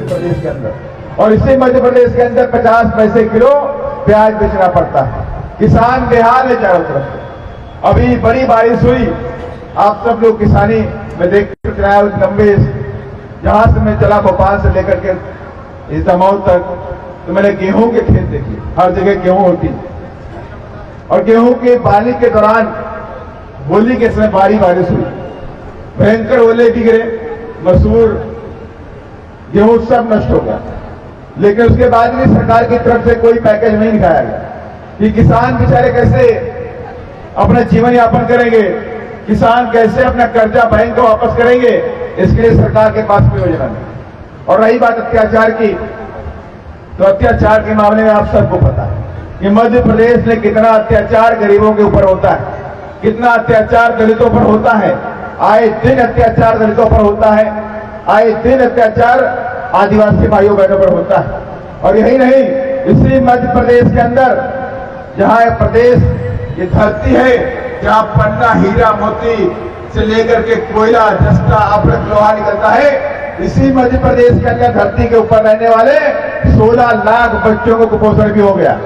प्रदेश के अंदर, और इसी मध्य प्रदेश के अंदर 50 पैसे किलो प्याज बेचना पड़ता है। किसान बेहाल है चारों तरफ से। अभी बड़ी बारिश हुई, आप सब लोग किसानी में देख चलाया, लंबे जहां से मैं चला भोपाल से लेकर के इस दमोह तक, तो मैंने गेहूं के खेत देखे, हर जगह गेहूं होती है। और गेहूं के बाली के दौरान होली के समय भारी बारिश हुई, भयंकर ओले भी गिरे, मसूर गेहूं सब नष्ट हो गया। लेकिन उसके बाद भी सरकार की तरफ से कोई पैकेज नहीं दिखाया गया कि किसान बेचारे कैसे अपना जीवन यापन करेंगे, किसान कैसे अपना कर्जा बैंक को वापस करेंगे। इसके लिए सरकार के पास कोई योजना नहीं। और रही बात अत्याचार की, तो अत्याचार के मामले में आप सबको पता है कि मध्य प्रदेश में कितना अत्याचार गरीबों के ऊपर होता है, कितना अत्याचार दलितों पर होता है। आए दिन अत्याचार दलितों पर होता है, आए दिन अत्याचार आदिवासी भाइयों बहनों पर होता है। और यही नहीं, इसी मध्य प्रदेश के अंदर जहां यह प्रदेश, ये धरती है जहां पन्ना, हीरा, मोती से लेकर के कोयला, जस्ता, अमृत, लोहा निकलता है, इसी मध्य प्रदेश के अंदर धरती के ऊपर रहने वाले 16 लाख बच्चों को कुपोषण भी हो गया।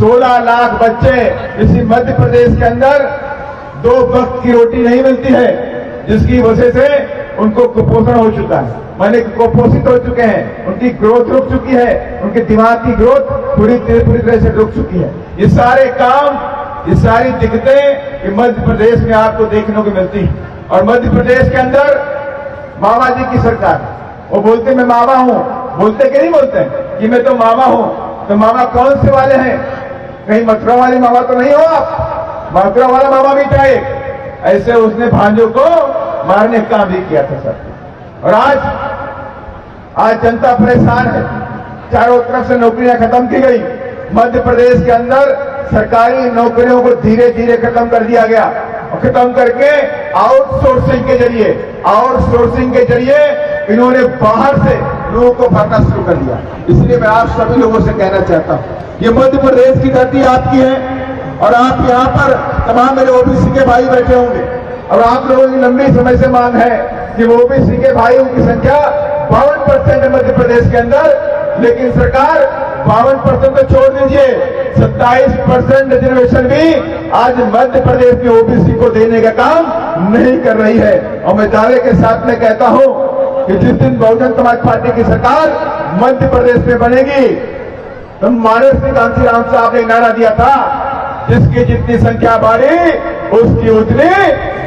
16 लाख बच्चे इसी मध्य प्रदेश के अंदर 2 वक्त की रोटी नहीं मिलती है, जिसकी वजह से उनको कुपोषण हो चुका है, माने कुपोषित हो चुके हैं, उनकी ग्रोथ रुक चुकी है, उनके दिमाग की ग्रोथ पूरी तरह से रुक चुकी है। ये सारे काम, ये सारी दिक्कतें मध्य प्रदेश में आपको देखने को मिलती है। और मध्य प्रदेश के अंदर मामा जी की सरकार, वो बोलते मैं मामा हूं, बोलते कि नहीं बोलते कि मैं तो मामा हूं। तो मामा कौन से वाले हैं? कहीं मथुरा वाले मामा तो नहीं हो आप? मथुरा वाला मामा भी था एक, ऐसे उसने भांजों को मारने का काम भी किया था सर। और आज जनता परेशान है, चारों तरफ से नौकरियां खत्म की गई। मध्य प्रदेश के अंदर सरकारी नौकरियों को धीरे धीरे खत्म कर दिया गया, और खत्म करके आउटसोर्सिंग के जरिए इन्होंने बाहर से लोगों को भरना शुरू कर दिया। इसलिए मैं आप सभी लोगों से कहना चाहता हूं, ये मध्य प्रदेश की धरती आपकी है, और आप यहाँ पर तमाम मेरे ओबीसी के भाई बैठे होंगे, और आप लोगों की लंबी समय से मांग है कि ओबीसी के भाइयों की संख्या 52% है मध्य प्रदेश के अंदर। लेकिन सरकार 52% तो छोड़ दीजिए, 27% रिजर्वेशन भी आज मध्य प्रदेश में ओबीसी को देने का काम नहीं कर रही है। और मैं दावे के साथ में कहता हूं कि जिस दिन बहुजन समाज पार्टी की सरकार मध्य प्रदेश में बनेगी, तो मानस सिंह कांशीराम साहब ने नारा दिया था, जिसकी जितनी संख्या बढ़ी उसकी उतनी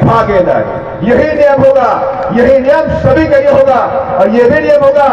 भागीदारी। यही नियम होगा, यही नियम सभी के लिए होगा। और यह भी नियम होगा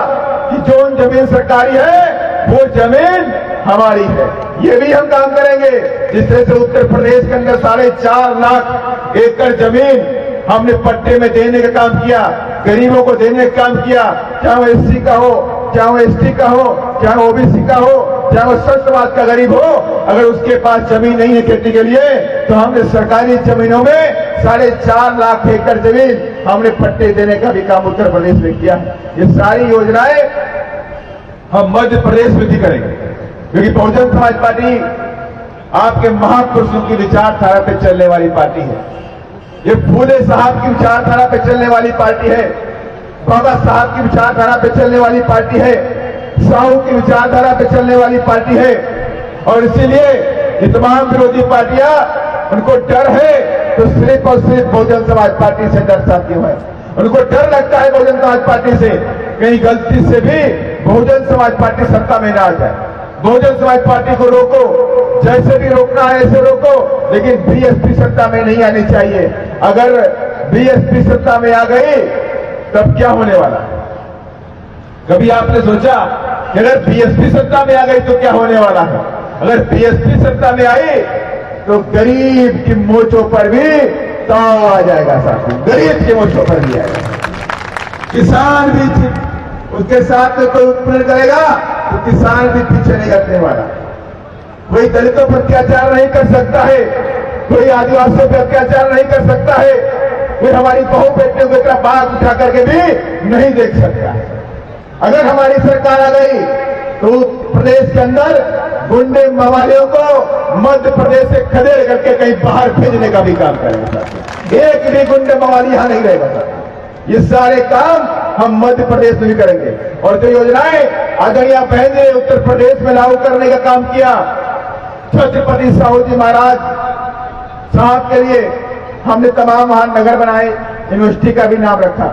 कि जो जमीन सरकारी है वो जमीन हमारी है। ये भी हम काम करेंगे। जिस तरह से उत्तर प्रदेश के अंदर 4.5 लाख एकड़ जमीन हमने पट्टे में देने का काम किया, गरीबों को देने का काम किया, चाहे वो एससी का हो, चाहे वो एसटी का हो, चाहे वो ओबीसी का हो, चाहे वो संत समाज का गरीब हो, अगर उसके पास जमीन नहीं है खेती के लिए, तो हमने सरकारी जमीनों में 4.5 लाख एकड़ जमीन हमने पट्टे देने का भी काम उत्तर प्रदेश में किया। ये सारी योजनाएं हम मध्य प्रदेश में भी करेंगे, क्योंकि बहुजन समाज पार्टी आपके महापुरुषों की विचारधारा पे चलने वाली पार्टी है। ये फूले साहब की विचारधारा पे चलने वाली पार्टी है, बाबा साहब की विचारधारा पे चलने वाली पार्टी है, साहू की विचारधारा पे चलने वाली पार्टी है। और इसीलिए ये तमाम विरोधी पार्टियां, उनको डर है तो सिर्फ और सिर्फ बहुजन समाज पार्टी से डर क्यों है? उनको डर लगता है बहुजन समाज पार्टी से, कहीं गलती से भी बहुजन समाज पार्टी सत्ता में ना आ जाए। बहुजन समाज पार्टी को रोको, जैसे भी रोकना है ऐसे रोको, लेकिन बीएसपी सत्ता में नहीं आनी चाहिए। अगर बीएसपी सत्ता में आ गई तब क्या होने वाला? कभी आपने सोचा कि अगर बीएसपी सत्ता में आ गई तो क्या होने वाला है? अगर बीएसपी सत्ता में आई तो गरीब की मोचों पर भी ताव आ जाएगा साथियों, गरीब की मोचों पर भी आएगा। किसान भी उसके साथ में कोई उत्पन्न करेगा तो किसान भी पीछे नहीं हटने वाला। कोई दलितों पर अत्याचार नहीं कर सकता है, कोई आदिवासियों पर अत्याचार नहीं कर सकता है, कोई हमारी बहू बेटियों की तरफ बात उठा करके भी नहीं देख सकता है। अगर हमारी सरकार आ गई तो प्रदेश के अंदर गुंडे मवालियों को मध्य प्रदेश से खदेड़ करके कहीं बाहर भेजने का भी काम करेंगे साथियों। एक भी गुंडे मवाली यहां नहीं रहेगा साथियों। ये सारे काम हम मध्य प्रदेश में भी करेंगे। और जो योजनाएं आदरणीय बहन ने उत्तर प्रदेश में लागू करने का काम किया, छत्रपति साहू जी महाराज साहब के लिए हमने तमाम वहां नगर बनाए, यूनिवर्सिटी का भी नाम रखा,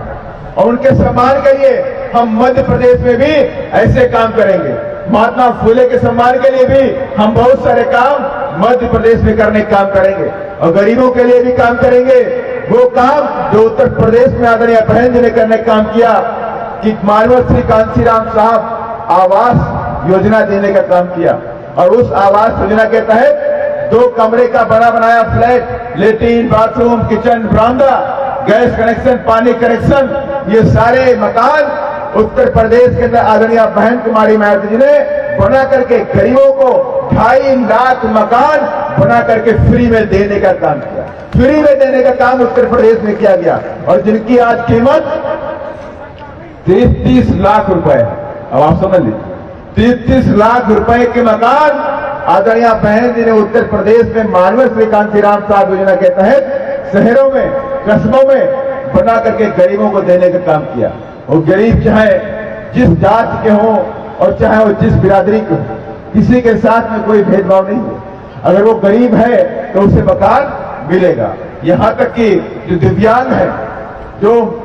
और उनके सम्मान के लिए हम मध्य प्रदेश में भी ऐसे काम करेंगे। महात्मा फुले के सम्मान के लिए भी हम बहुत सारे काम मध्य प्रदेश में करने का काम करेंगे, और गरीबों के लिए भी काम करेंगे। वो काम जो उत्तर प्रदेश में आदरणीय बहन जी ने करने का काम किया कि मानव श्री कांशीराम साहब आवास योजना देने का काम किया, और उस आवास योजना के तहत 2 कमरे का बड़ा बनाया फ्लैट, लेट्रिन, बाथरूम, किचन, बरामदा, गैस कनेक्शन, पानी कनेक्शन, ये सारे मकान उत्तर प्रदेश के अंदर आदरणीय बहन कुमारी मायावती जी ने बना करके गरीबों को 2.5 लाख मकान बना करके फ्री में देने का काम किया। फ्री में देने का काम उत्तर प्रदेश में किया गया, और जिनकी आज कीमत 33 लाख रुपए है। अब आप समझ लीजिए, 33 लाख रुपए के मकान आदरणीय बहन जी ने उत्तर प्रदेश में मानव श्री कांशीराम साहब योजना के तहत शहरों में, कस्बों में बना करके गरीबों को देने का काम किया। वो गरीब चाहे जिस जाति के हों और चाहे वो जिस बिरादरी के हों, किसी के साथ में कोई भेदभाव नहीं है। अगर वो गरीब है तो उसे मकान मिलेगा। यहां तक कि जो दिव्यांग है, जो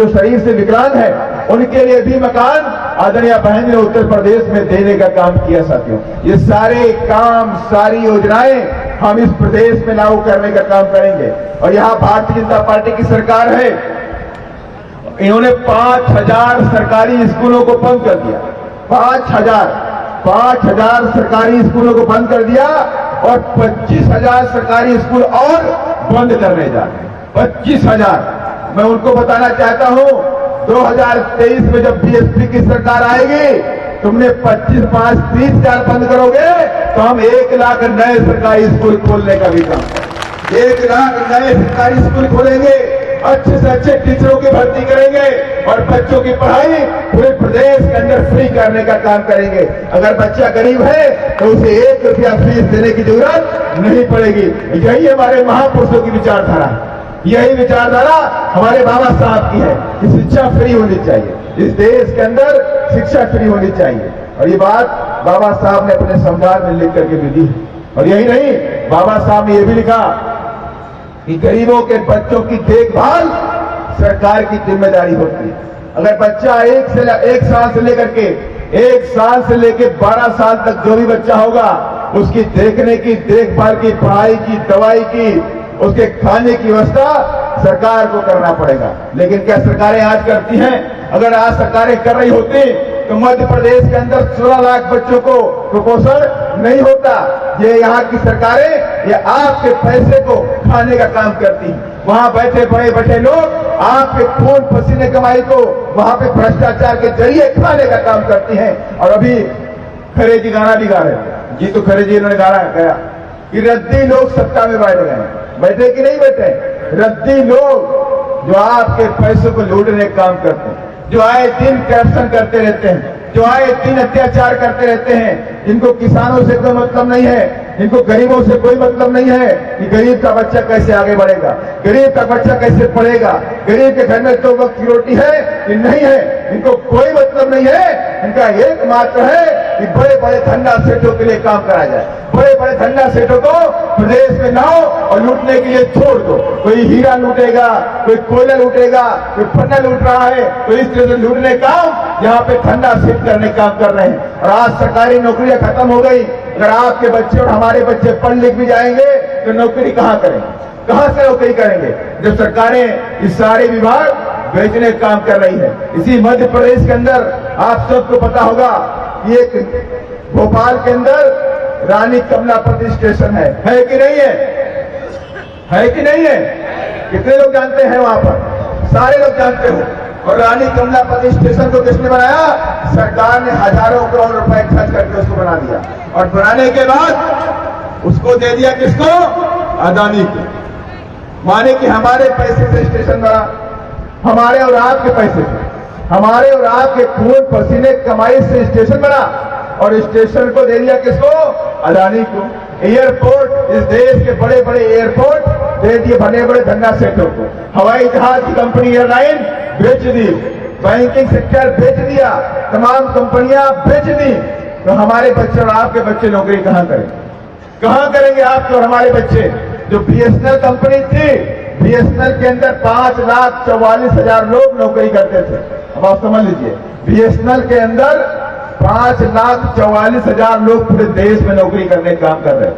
शरीर से विकलांग है, उनके लिए भी मकान आदरणीय बहन ने उत्तर प्रदेश में देने का काम किया साथियों। ये सारे काम, सारी योजनाएं हम इस प्रदेश में लागू करने का काम करेंगे। और यहां भारतीय जनता पार्टी की सरकार है, इन्होंने 5000 सरकारी स्कूलों को बंद कर दिया। 5000 सरकारी स्कूलों को बंद कर दिया, और 25,000 सरकारी स्कूल और बंद करने जा रहे हैं। 25,000। मैं उनको बताना चाहता हूं, 2023 में जब बीएसपी की सरकार आएगी, तुमने 25, 30,000 बंद करोगे तो हम 1 लाख नए सरकारी स्कूल खोलने का भी काम, 1 लाख नए सरकारी स्कूल खोलेंगे, अच्छे से अच्छे टीचरों की भर्ती करेंगे, और बच्चों की पढ़ाई पूरे प्रदेश के अंदर फ्री करने का काम करेंगे। अगर बच्चा गरीब है तो उसे 1 रुपया फीस देने की जरूरत नहीं पड़ेगी। यही हमारे महापुरुषों की विचारधारा है, यही विचारधारा हमारे बाबा साहब की है कि शिक्षा फ्री होनी चाहिए, इस देश के अंदर शिक्षा फ्री होनी चाहिए। और ये बात बाबा साहब ने अपने संविधान में लिख करके भी दी। और यही नहीं, बाबा साहब ने यह भी लिखा कि गरीबों के बच्चों की देखभाल सरकार की जिम्मेदारी होती है। अगर बच्चा 1 साल से लेकर के 12 साल तक जो भी बच्चा होगा, उसकी देखने की, देखभाल की, पढ़ाई की, दवाई की, उसके खाने की व्यवस्था सरकार को करना पड़ेगा। लेकिन क्या सरकारें आज करती हैं? अगर आज सरकारें कर रही होती तो मध्य प्रदेश के अंदर 16 लाख बच्चों को कुपोषण नहीं होता। ये यहाँ की सरकारें ये आपके पैसे को खाने का काम करती हैं। वहां बैठे बड़े लोग आपके खून पसीने कमाई को वहां पे भ्रष्टाचार के जरिए खाने का काम करती हैं। और अभी खरे जी गाना भी गा रहे थे, जी तो खरे जी इन्होंने गाना गाया कि रद्दी लोग सत्ता में बैठ गए। बैठे कि नहीं बैठे? रद्दी लोग जो आपके पैसों को लूटने का काम करते हैं, जो आए दिन करप्शन करते रहते हैं, जो आए दिन अत्याचार करते रहते हैं, जिनको किसानों से कोई मतलब नहीं है, जिनको गरीबों से कोई मतलब नहीं है कि गरीब का बच्चा कैसे आगे बढ़ेगा, गरीब का बच्चा कैसे पढ़ेगा, गरीब के घर में 2 वक्त की रोटी है कि नहीं है, इनको कोई मतलब नहीं है। इनका एकमात्र है कि बड़े बड़े धंधा सेठों के लिए काम करा जाए, बड़े बड़े धंधा सेठों को प्रदेश में लाओ और लूटने के लिए छोड़ दो। कोई हीरा लूटेगा, कोई कोयला लूटेगा, कोई पन्ना लूट रहा है, तो इस तरह से लूटने काम यहाँ पे धंधा सेठ करने काम कर रहे हैं। और आज सरकारी नौकरियां खत्म हो गई। अगर आपके बच्चे और हमारे बच्चे पढ़ लिख भी जाएंगे तो नौकरी कहां करेंगे, कहां से नौकरी करेंगे, जब सरकारें इस सारे विभाग बेचने का काम कर रही है। इसी मध्य प्रदेश के अंदर आप सबको पता होगा कि एक भोपाल के अंदर रानी कमलापति स्टेशन है कि नहीं है? है कि नहीं है? कितने लोग जानते हैं? वहां पर सारे लोग जानते हो। और रानी कमलापति स्टेशन को किसने बनाया? सरकार ने हजारों करोड़ रुपए खर्च करके उसको बना दिया, और बनाने के बाद उसको दे दिया किसको? अदानी को। माने कि हमारे पैसे से स्टेशन बना, हमारे और आपके पैसे से, हमारे और आपके खून पसीने कमाई से स्टेशन बना, और स्टेशन को दे दिया किसको? अदानी को। एयरपोर्ट, इस देश के बड़े बड़े एयरपोर्ट दे दिए बड़े बड़े धन्ना सेठों को। हवाई जहाज की कंपनी एयरलाइन बेच दी, बैंकिंग सेक्टर बेच दिया, तमाम कंपनियां बेच दी। तो हमारे बच्चे और आपके बच्चे नौकरी कहां करेंगे? कहां करेंगे आपके और हमारे बच्चे? जो बीएसएनएल कंपनी थी, बीएसएनएल के अंदर 5,44,000 लोग नौकरी करते थे। अब आप समझ लीजिए, बीएसएनएल के अंदर 5,44,000 लोग पूरे देश में नौकरी करने का काम कर रहे हैं।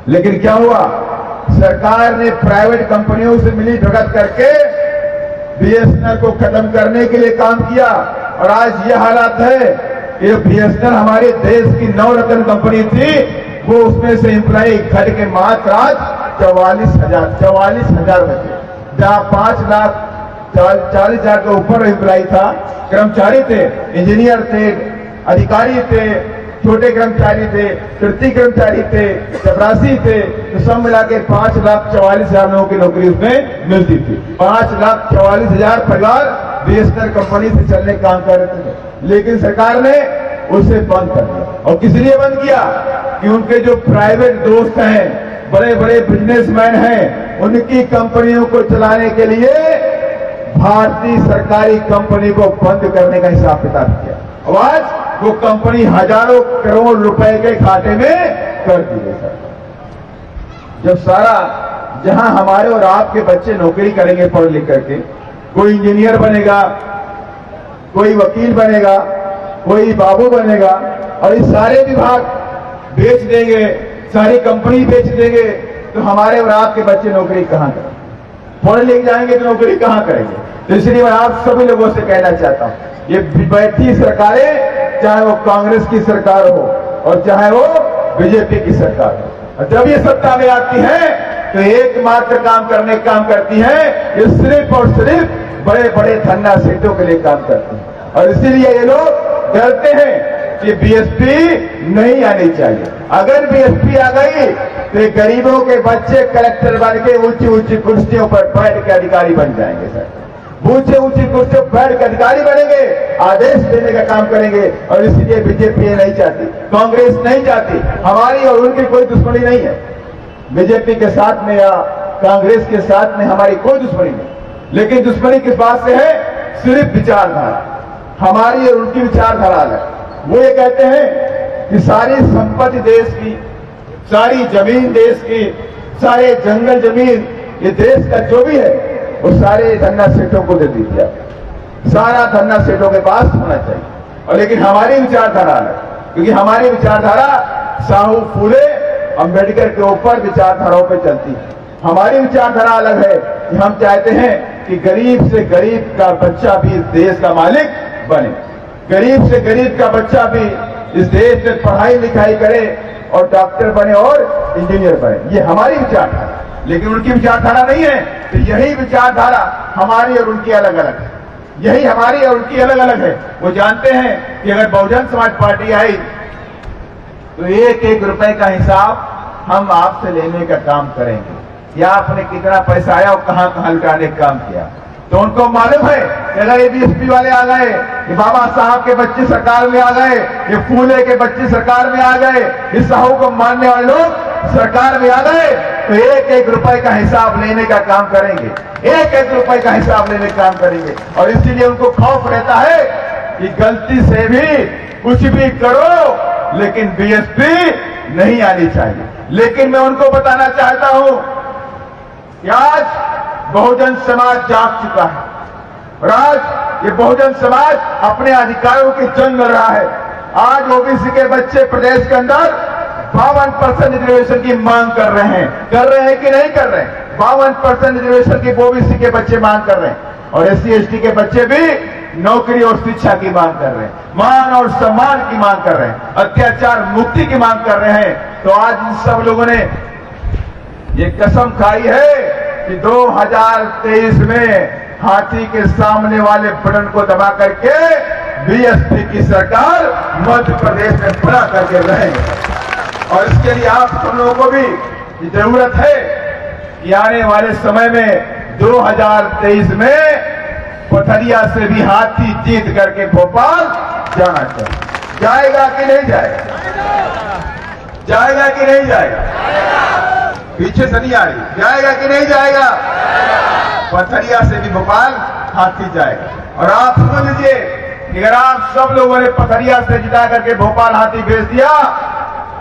लेकिन क्या हुआ? सरकार ने प्राइवेट कंपनियों से मिली भगत करके बीएसएनएल को खत्म करने के लिए काम किया। और आज यह हालात है कि बीएसएनएल हमारे देश की नवरत्न कंपनी थी, वो उसमें से एम्प्लॉय घट के मात्र आज 44,000 बचे। जहां 5,40,000 के ऊपर एम्प्लॉय था, कर्मचारी थे, इंजीनियर थे, अधिकारी थे, छोटे कर्मचारी थे, तृतीय कर्मचारी थे, चपरासी थे, तो सब मिला के 5,44,000 लोगों की नौकरी उसमें मिलती थी। 5,44,000 परिवार बीएसएनएल कंपनी से चलने का काम कर रहे थे। लेकिन सरकार ने उसे बंद कर दिया। और किस लिए बंद किया? कि उनके जो प्राइवेट दोस्त हैं, बड़े बड़े बिजनेसमैन हैं, उनकी कंपनियों को चलाने के लिए भारतीय सरकारी कंपनी को बंद करने का हिसाब किताब किया। और आज वो कंपनी हजारों करोड़ रुपए के खाते में कर दी गई। सर, जब सारा जहां हमारे और आपके बच्चे नौकरी करेंगे पढ़ लिख करके, कोई इंजीनियर बनेगा, कोई वकील बनेगा, कोई बाबू बनेगा, और इस सारे विभाग बेच देंगे, सारी कंपनी बेच देंगे, तो हमारे और आपके बच्चे नौकरी कहां करेंगे? पढ़ लिख जाएंगे तो नौकरी कहां करेंगे? तो इसलिए मैं आप सभी लोगों से कहना चाहता हूं, ये बैठी सरकारें, चाहे वो कांग्रेस की सरकार हो और चाहे वो बीजेपी की सरकार हो, और जब ये सत्ता में आती है तो एकमात्र काम करती है, ये सिर्फ और सिर्फ बड़े बड़े धन्ना सेठों के लिए काम करती है। और इसीलिए ये लोग डरते हैं कि बीएसपी नहीं आनी चाहिए। अगर बीएसपी आ गई तो गरीबों के बच्चे कलेक्टर बन के ऊंची ऊंची कुर्सियों पर बैठ के अधिकारी बन जाएंगे। सर, ऊंची ऊंची कुर्सियों पर बैठ के अधिकारी बनेंगे, आदेश देने का काम करेंगे। और इसलिए बीजेपी ये नहीं चाहती, कांग्रेस नहीं चाहती। हमारी और उनकी कोई दुश्मनी नहीं है, बीजेपी के साथ में या कांग्रेस के साथ में हमारी कोई दुश्मनी नहीं। लेकिन दुश्मनी किस बात से है? सिर्फ विचारधारा। हमारी और उनकी विचारधारा अलग। वो ये कहते हैं कि सारी संपत्ति देश की, सारी जमीन देश की, सारे जंगल जमीन, ये देश का जो भी है वो सारे धन्ना सेठों को दे दीजिए, सारा धन्ना सेठों के पास होना चाहिए। और लेकिन हमारी विचारधारा अलग, क्योंकि हमारी विचारधारा साहू फूले अंबेडकर के ऊपर विचारधाराओं पे चलती है। हमारी विचारधारा अलग है कि हम चाहते हैं कि गरीब से गरीब का बच्चा भी इस देश का मालिक बने, गरीब से गरीब का बच्चा भी इस देश में पढ़ाई लिखाई करे और डॉक्टर बने और इंजीनियर बने। ये हमारी विचारधारा, लेकिन उनकी विचारधारा नहीं है। तो यही विचारधारा हमारी और उनकी अलग अलग है, यही हमारी और उनकी अलग अलग है। वो जानते हैं कि अगर बहुजन समाज पार्टी आई तो एक एक रुपए का हिसाब हम आपसे लेने का काम करेंगे, या आपने कितना पैसा आया और कहां कहां लुटाने का काम किया। तो उनको मालूम है कि अगर ये बीएसपी वाले आ गए, ये बाबा साहब के बच्चे सरकार में आ गए, ये फूले के बच्चे सरकार में आ गए, इस साहू को मानने वाले लोग सरकार में आ गए, तो एक एक रुपए का हिसाब लेने का काम करेंगे, एक एक रुपए का हिसाब लेने का काम करेंगे। और इसीलिए उनको खौफ रहता है कि गलती से भी कुछ भी करो लेकिन बीएसपी नहीं आनी चाहिए। लेकिन मैं उनको बताना चाहता हूं कि आज बहुजन समाज जाग चुका है और आज ये बहुजन समाज अपने अधिकारों की जंग लड़ रहा है। आज ओबीसी के बच्चे प्रदेश के अंदर 52% रिजर्वेशन की मांग कर रहे हैं कि नहीं कर रहे हैं? 52% रिजर्वेशन की ओबीसी के बच्चे मांग कर रहे हैं। और एससी एसटी के बच्चे भी नौकरी और शिक्षा की मांग कर रहे हैं, मान और सम्मान की मांग कर रहे हैं, अत्याचार मुक्ति की मांग कर रहे हैं। तो आज इन सब लोगों ने ये कसम खाई है कि 2023 में हाथी के सामने वाले बटन को दबा करके बीएसपी की सरकार मध्य प्रदेश में बना करके रहेंगे। और इसके लिए आप सब लोगों को भी जरूरत है कि आने वाले समय में 2023 में पथरिया से भी हाथी जीत करके भोपाल जाना चाहिए। जाएगा कि नहीं जाएगा? जाएगा कि नहीं जाएगा? पीछे से नहीं आ रही, जाएगा कि नहीं जाएगा? पथरिया से भी भोपाल हाथी जाएगा। और आप समझ लीजिए कि अगर आप सब लोगों ने पथरिया से जिता करके भोपाल हाथी भेज दिया,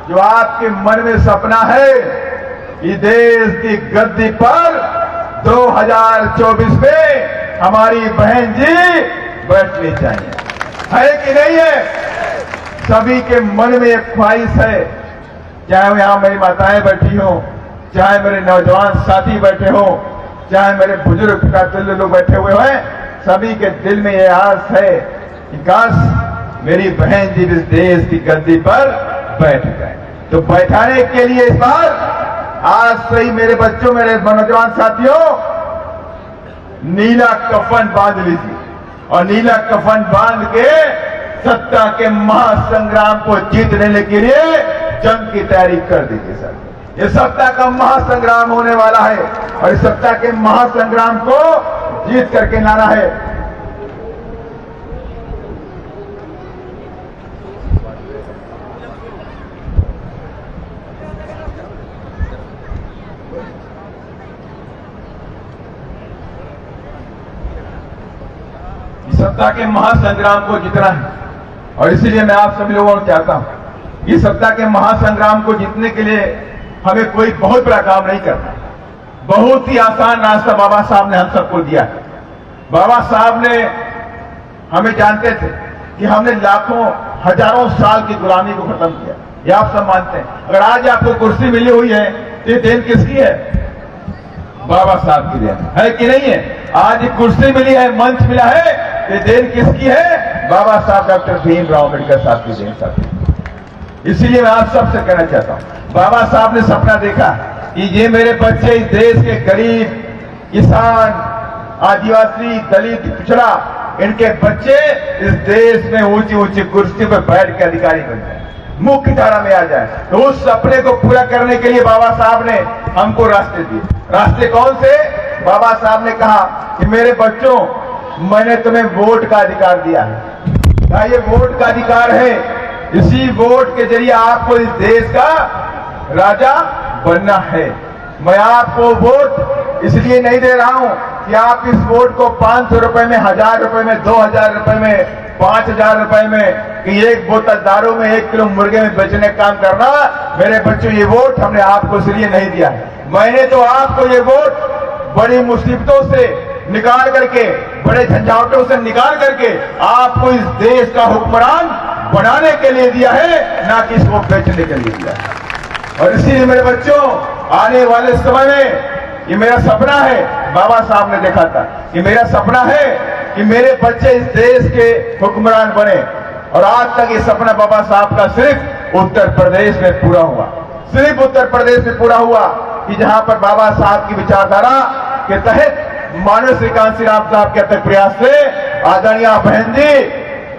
जो आपके मन में सपना है कि देश की गद्दी पर 2024 में हमारी बहन जी बैठनी चाहिए, है कि नहीं है? सभी के मन में एक ख्वाहिश है, चाहे वो यहां मेरी माताएं बैठी हो, चाहे मेरे नौजवान साथी बैठे हो, चाहे मेरे बुजुर्ग का तुल्य लोग बैठे हुए हैं, सभी के दिल में यह आस है कि काश मेरी बहन जी इस देश की गद्दी पर बैठ गए। तो बैठाने के लिए इस बार आज से ही मेरे बच्चों, मेरे नौजवान साथियों, नीला कफन बांध लीजिए और नीला कफन बांध के सत्ता के महासंग्राम को जीतने के लिए जंग की तैयारी कर दीजिए सर। ये सत्ता का महासंग्राम होने वाला है और इस सत्ता के महासंग्राम को जीत करके लाना है। इस सत्ता के महासंग्राम को जीतना है और इसीलिए मैं आप सभी लोगों को चाहता हूं, इस सत्ता के महासंग्राम को जीतने के लिए हमें कोई बहुत बड़ा काम नहीं करना। बहुत ही आसान रास्ता बाबा साहब ने हम सबको दिया है। बाबा साहब ने हमें जानते थे कि हमने लाखों हजारों साल की गुलामी को खत्म किया, ये आप सब मानते हैं। अगर आज आपको कुर्सी मिली हुई है तो ये देन किसकी है? बाबा साहब की देन है कि नहीं है? आज कुर्सी मिली है, मंच मिला है, ये देन किसकी है? बाबा साहब डॉक्टर भीमराव अम्बेडकर साहब की देन साहब। इसीलिए मैं आप सबसे कहना चाहता हूं, बाबा साहब ने सपना देखा कि ये मेरे बच्चे इस देश के गरीब, किसान, आदिवासी, दलित, पिछड़ा, इनके बच्चे इस देश में ऊंची ऊंची कुर्सी पर बैठ के अधिकारी बन जाए, मुख्य धारा में आ जाए। तो उस सपने को पूरा करने के लिए बाबा साहब ने हमको रास्ते दिए। रास्ते कौन से? बाबा साहब ने कहा कि मेरे बच्चों, मैंने तुम्हें वोट का अधिकार दिया है। क्या ये वोट का अधिकार है? इसी वोट के जरिए आपको इस देश का राजा बनना है। मैं आपको वोट इसलिए नहीं दे रहा हूं कि आप इस वोट को 500 रुपए में, 1000 रुपए में, 2000 रुपए में, 5000 रुपए में, कि एक बोतल दारू में, 1 किलो मुर्गे में बेचने का काम करना। मेरे बच्चों, ये वोट हमने आपको इसलिए नहीं दिया है। मैंने तो आपको ये वोट बड़ी मुसीबतों से निकाल करके, बड़े झंझावटों से निकाल करके आपको इस देश का हुक्मरान बनाने के लिए दिया है, ना कि इसको बेचने के लिए दिया है। और इसीलिए मेरे बच्चों, आने वाले समय में ये मेरा सपना है, बाबा साहब ने देखा था कि मेरा सपना है कि मेरे बच्चे इस देश के हुक्मरान बने। और आज तक ये सपना बाबा साहब का सिर्फ उत्तर प्रदेश में पूरा हुआ, सिर्फ उत्तर प्रदेश में पूरा हुआ कि जहां पर बाबा साहब की विचारधारा के तहत माननीय श्री कांसी राम साहब के अथक प्रयास से आदरणीय बहन जी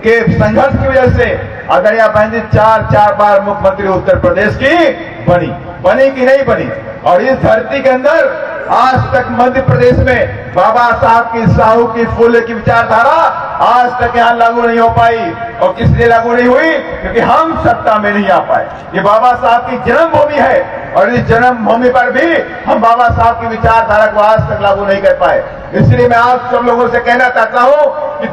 के संघर्ष की वजह से आदरणीय बहन जी 4 बार मुख्यमंत्री उत्तर प्रदेश की बनी कि नहीं बनी। और इस धरती के अंदर आज तक मध्य प्रदेश में बाबा साहब की, साहू की, फूले की विचारधारा आज तक यहां लागू नहीं हो पाई। और किस लिए लागू नहीं हुई? क्योंकि हम सत्ता में नहीं आ पाए। ये बाबा साहब की जन्मभूमि है और इस जन्मभूमि पर भी हम बाबा साहब की विचारधारा को आज तक लागू नहीं कर पाए। इसलिए मैं आप सब लोगों से कहना चाहता हूं कि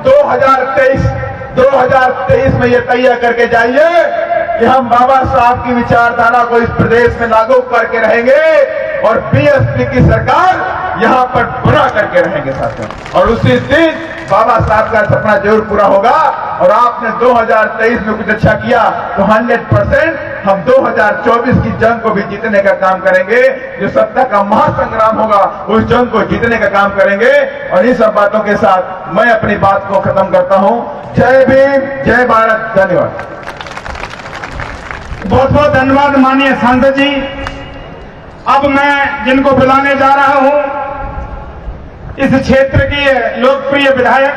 2023 में ये तैयार करके जाइए कि हम बाबा साहब की विचारधारा को इस प्रदेश में लागू करके रहेंगे और बीएसपी की सरकार यहां पर बना करके रहेंगे साथियों। और उसी दिन बाबा साहब का सपना जरूर पूरा होगा। और आपने 2023 में कुछ अच्छा किया तो 100% हम 2024 की जंग को भी जीतने का काम करेंगे। जो सत्ता का महासंग्राम होगा उस जंग को जीतने का काम करेंगे। और इन सब बातों के साथ मैं अपनी बात को खत्म करता हूं। जय भीम, जय भारत, धन्यवाद। बहुत बहुत धन्यवाद माननीय सांसद जी। अब मैं जिनको बुलाने जा रहा हूं, इस क्षेत्र के लोकप्रिय विधायक